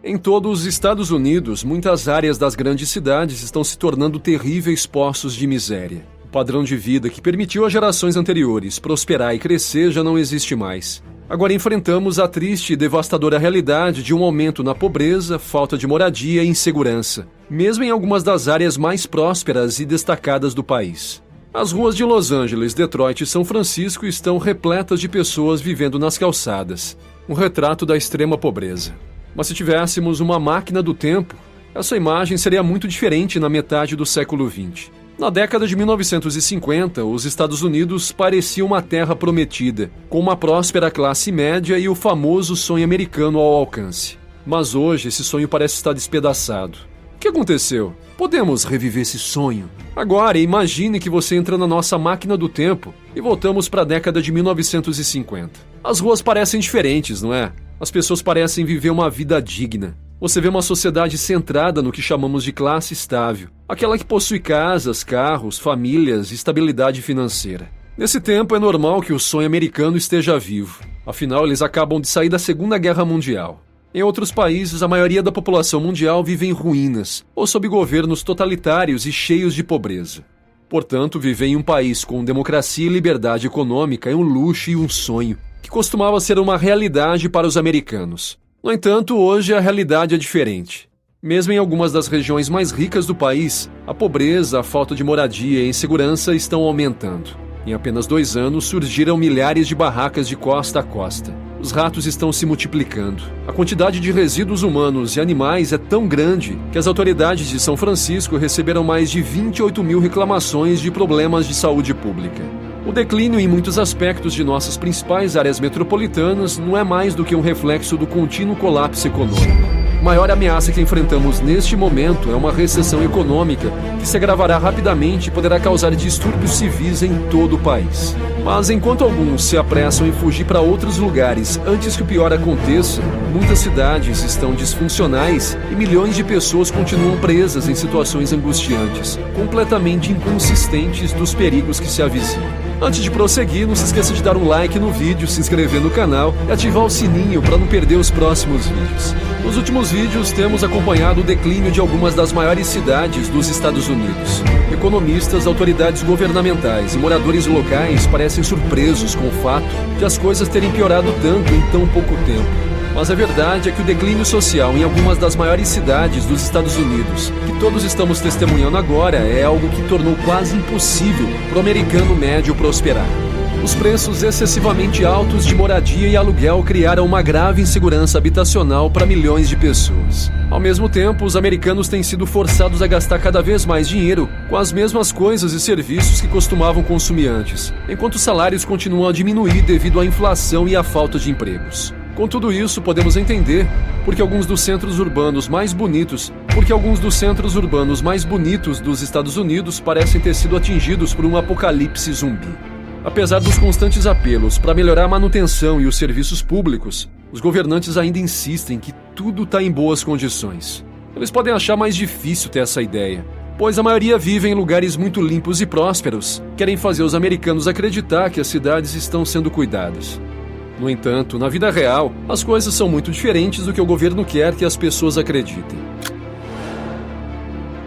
Em todos os Estados Unidos, muitas áreas das grandes cidades estão se tornando terríveis poços de miséria. O padrão de vida que permitiu às gerações anteriores prosperar e crescer já não existe mais. Agora enfrentamos a triste e devastadora realidade de um aumento na pobreza, falta de moradia e insegurança, mesmo em algumas das áreas mais prósperas e destacadas do país. As ruas de Los Angeles, Detroit e São Francisco estão repletas de pessoas vivendo nas calçadas, um retrato da extrema pobreza. Mas se tivéssemos uma máquina do tempo, essa imagem seria muito diferente na metade do século XX. Na década de 1950, os Estados Unidos pareciam uma terra prometida, com uma próspera classe média e o famoso sonho americano ao alcance. Mas hoje esse sonho parece estar despedaçado. O que aconteceu? Podemos reviver esse sonho? Agora, imagine que você entra na nossa máquina do tempo e voltamos para a década de 1950. As ruas parecem diferentes, não é? As pessoas parecem viver uma vida digna. Você vê uma sociedade centrada no que chamamos de classe estável, aquela que possui casas, carros, famílias e estabilidade financeira. Nesse tempo é normal que o sonho americano esteja vivo, afinal eles acabam de sair da Segunda Guerra Mundial. Em outros países, a maioria da população mundial vive em ruínas ou sob governos totalitários e cheios de pobreza. Portanto, viver em um país com democracia e liberdade econômica é um luxo e um sonho, que costumava ser uma realidade para os americanos. No entanto, hoje a realidade é diferente. Mesmo em algumas das regiões mais ricas do país, a pobreza, a falta de moradia e a insegurança estão aumentando. Em apenas 2 anos, surgiram milhares de barracas de costa a costa. Os ratos estão se multiplicando. A quantidade de resíduos humanos e animais é tão grande que as autoridades de São Francisco receberam mais de 28 mil reclamações de problemas de saúde pública. O declínio em muitos aspectos de nossas principais áreas metropolitanas não é mais do que um reflexo do contínuo colapso econômico. A maior ameaça que enfrentamos neste momento é uma recessão econômica que se agravará rapidamente e poderá causar distúrbios civis em todo o país. Mas enquanto alguns se apressam em fugir para outros lugares antes que o pior aconteça, muitas cidades estão disfuncionais e milhões de pessoas continuam presas em situações angustiantes, completamente inconsistentes dos perigos que se avizinham. Antes de prosseguir, não se esqueça de dar um like no vídeo, se inscrever no canal e ativar o sininho para não perder os próximos vídeos. Nos últimos vídeos, temos acompanhado o declínio de algumas das maiores cidades dos Estados Unidos. Economistas, autoridades governamentais e moradores locais parecem surpresos com o fato de as coisas terem piorado tanto em tão pouco tempo. Mas a verdade é que o declínio social em algumas das maiores cidades dos Estados Unidos, que todos estamos testemunhando agora, é algo que tornou quase impossível para o americano médio prosperar. Os preços excessivamente altos de moradia e aluguel criaram uma grave insegurança habitacional para milhões de pessoas. Ao mesmo tempo, os americanos têm sido forçados a gastar cada vez mais dinheiro com as mesmas coisas e serviços que costumavam consumir antes, enquanto os salários continuam a diminuir devido à inflação e à falta de empregos. Com tudo isso, podemos entender porque alguns dos centros urbanos mais bonitos dos Estados Unidos parecem ter sido atingidos por um apocalipse zumbi. Apesar dos constantes apelos para melhorar a manutenção e os serviços públicos, os governantes ainda insistem que tudo está em boas condições. Eles podem achar mais difícil ter essa ideia, pois a maioria vive em lugares muito limpos e prósperos, querem fazer os americanos acreditar que as cidades estão sendo cuidadas. No entanto, na vida real, as coisas são muito diferentes do que o governo quer que as pessoas acreditem.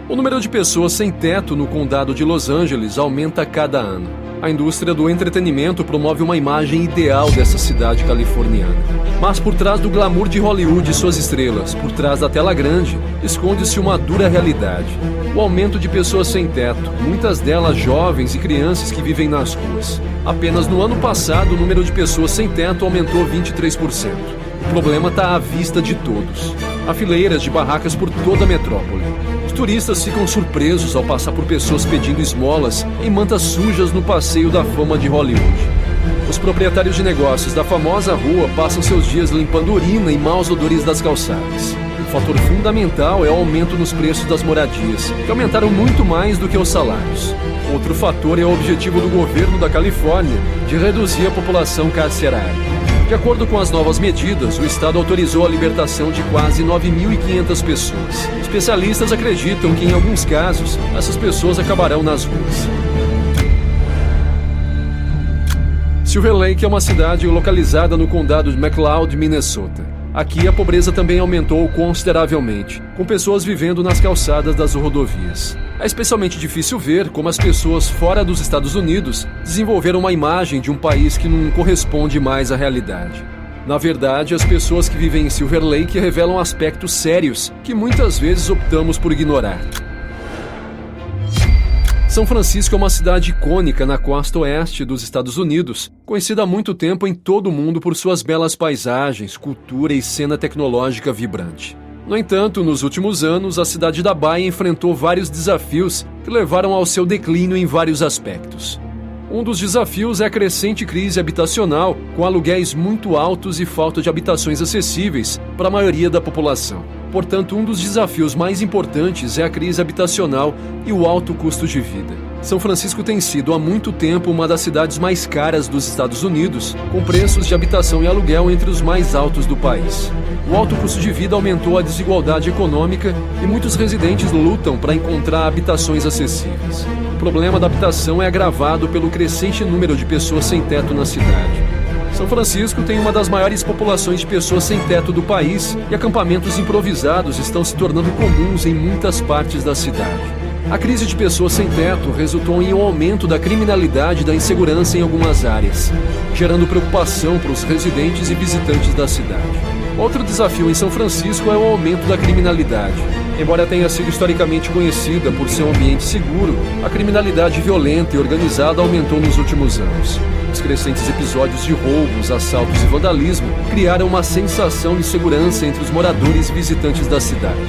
O número de pessoas sem teto no condado de Los Angeles aumenta a cada ano. A indústria do entretenimento promove uma imagem ideal dessa cidade californiana. Mas por trás do glamour de Hollywood e suas estrelas, por trás da tela grande, esconde-se uma dura realidade. O aumento de pessoas sem teto, muitas delas jovens e crianças que vivem nas ruas. Apenas no ano passado, o número de pessoas sem teto aumentou 23%. O problema está à vista de todos. Há fileiras de barracas por toda a metrópole. Os turistas ficam surpresos ao passar por pessoas pedindo esmolas em mantas sujas no passeio da fama de Hollywood. Os proprietários de negócios da famosa rua passam seus dias limpando urina e maus odores das calçadas. O fator fundamental é o aumento nos preços das moradias, que aumentaram muito mais do que os salários. Outro fator é o objetivo do governo da Califórnia de reduzir a população carcerária. De acordo com as novas medidas, o Estado autorizou a libertação de quase 9.500 pessoas. Especialistas acreditam que, em alguns casos, essas pessoas acabarão nas ruas. Silver Lake é uma cidade localizada no condado de McLeod, Minnesota. Aqui a pobreza também aumentou consideravelmente, com pessoas vivendo nas calçadas das rodovias. É especialmente difícil ver como as pessoas fora dos Estados Unidos desenvolveram uma imagem de um país que não corresponde mais à realidade. Na verdade, as pessoas que vivem em Silver Lake revelam aspectos sérios que muitas vezes optamos por ignorar. São Francisco é uma cidade icônica na costa oeste dos Estados Unidos, conhecida há muito tempo em todo o mundo por suas belas paisagens, cultura e cena tecnológica vibrante. No entanto, nos últimos anos, a cidade da Baia enfrentou vários desafios que levaram ao seu declínio em vários aspectos. Um dos desafios é a crescente crise habitacional, com aluguéis muito altos e falta de habitações acessíveis para a maioria da população. Portanto, um dos desafios mais importantes é a crise habitacional e o alto custo de vida. São Francisco tem sido há muito tempo uma das cidades mais caras dos Estados Unidos, com preços de habitação e aluguel entre os mais altos do país. O alto custo de vida aumentou a desigualdade econômica e muitos residentes lutam para encontrar habitações acessíveis. O problema da habitação é agravado pelo crescente número de pessoas sem teto na cidade. São Francisco tem uma das maiores populações de pessoas sem teto do país e acampamentos improvisados estão se tornando comuns em muitas partes da cidade. A crise de pessoas sem teto resultou em um aumento da criminalidade e da insegurança em algumas áreas, gerando preocupação para os residentes e visitantes da cidade. Outro desafio em São Francisco é o aumento da criminalidade. Embora tenha sido historicamente conhecida por ser um ambiente seguro, a criminalidade violenta e organizada aumentou nos últimos anos. Os crescentes episódios de roubos, assaltos e vandalismo criaram uma sensação de segurança entre os moradores e visitantes da cidade.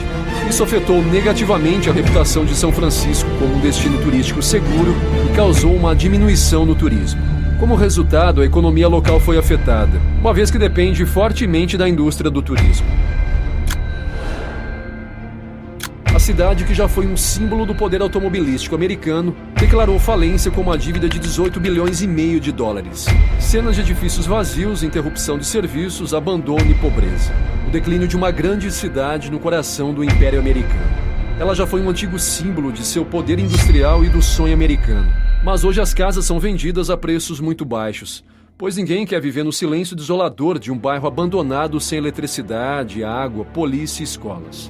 Isso afetou negativamente a reputação de São Francisco como um destino turístico seguro e causou uma diminuição no turismo. Como resultado, a economia local foi afetada, uma vez que depende fortemente da indústria do turismo. A cidade, que já foi um símbolo do poder automobilístico americano, declarou falência com uma dívida de 18 bilhões e meio de dólares. Cenas de edifícios vazios, interrupção de serviços, abandono e pobreza. O declínio de uma grande cidade no coração do Império Americano. Ela já foi um antigo símbolo de seu poder industrial e do sonho americano. Mas hoje as casas são vendidas a preços muito baixos, pois ninguém quer viver no silêncio desolador de um bairro abandonado sem eletricidade, água, polícia e escolas.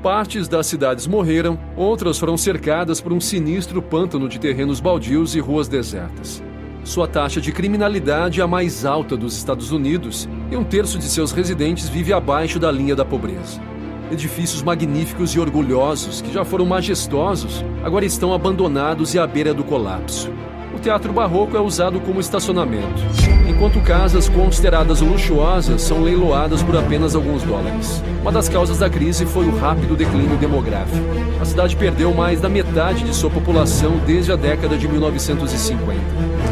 Partes das cidades morreram, outras foram cercadas por um sinistro pântano de terrenos baldios e ruas desertas. Sua taxa de criminalidade é a mais alta dos Estados Unidos e 1/3 de seus residentes vive abaixo da linha da pobreza. Edifícios magníficos e orgulhosos, que já foram majestosos, agora estão abandonados e à beira do colapso. O teatro barroco é usado como estacionamento, enquanto casas consideradas luxuosas são leiloadas por apenas alguns dólares. Uma das causas da crise foi o rápido declínio demográfico. A cidade perdeu mais da metade de sua população desde a década de 1950.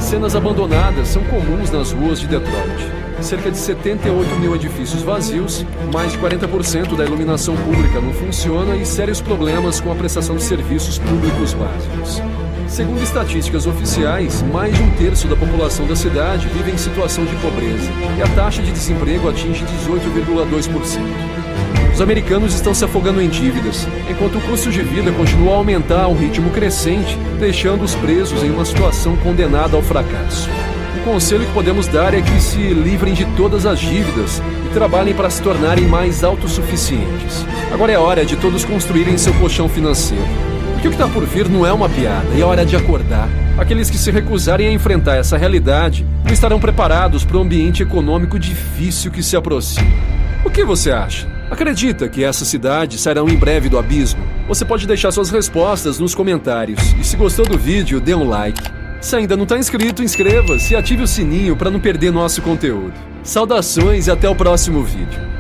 Cenas abandonadas são comuns nas ruas de Detroit. Cerca de 78 mil edifícios vazios, mais de 40% da iluminação pública não funciona e sérios problemas com a prestação de serviços públicos básicos. Segundo estatísticas oficiais, mais de 1/3 da população da cidade vive em situação de pobreza e a taxa de desemprego atinge 18,2%. Os americanos estão se afogando em dívidas, enquanto o custo de vida continua a aumentar a um ritmo crescente, deixando-os presos em uma situação condenada ao fracasso. O conselho que podemos dar é que se livrem de todas as dívidas e trabalhem para se tornarem mais autossuficientes. Agora é hora de todos construírem seu colchão financeiro. Porque o que está por vir não é uma piada, e é hora de acordar. Aqueles que se recusarem a enfrentar essa realidade não estarão preparados para o ambiente econômico difícil que se aproxima. O que você acha? Acredita que essa cidade sairá em breve do abismo? Você pode deixar suas respostas nos comentários. E se gostou do vídeo, dê um like. Se ainda não está inscrito, inscreva-se e ative o sininho para não perder nosso conteúdo. Saudações e até o próximo vídeo.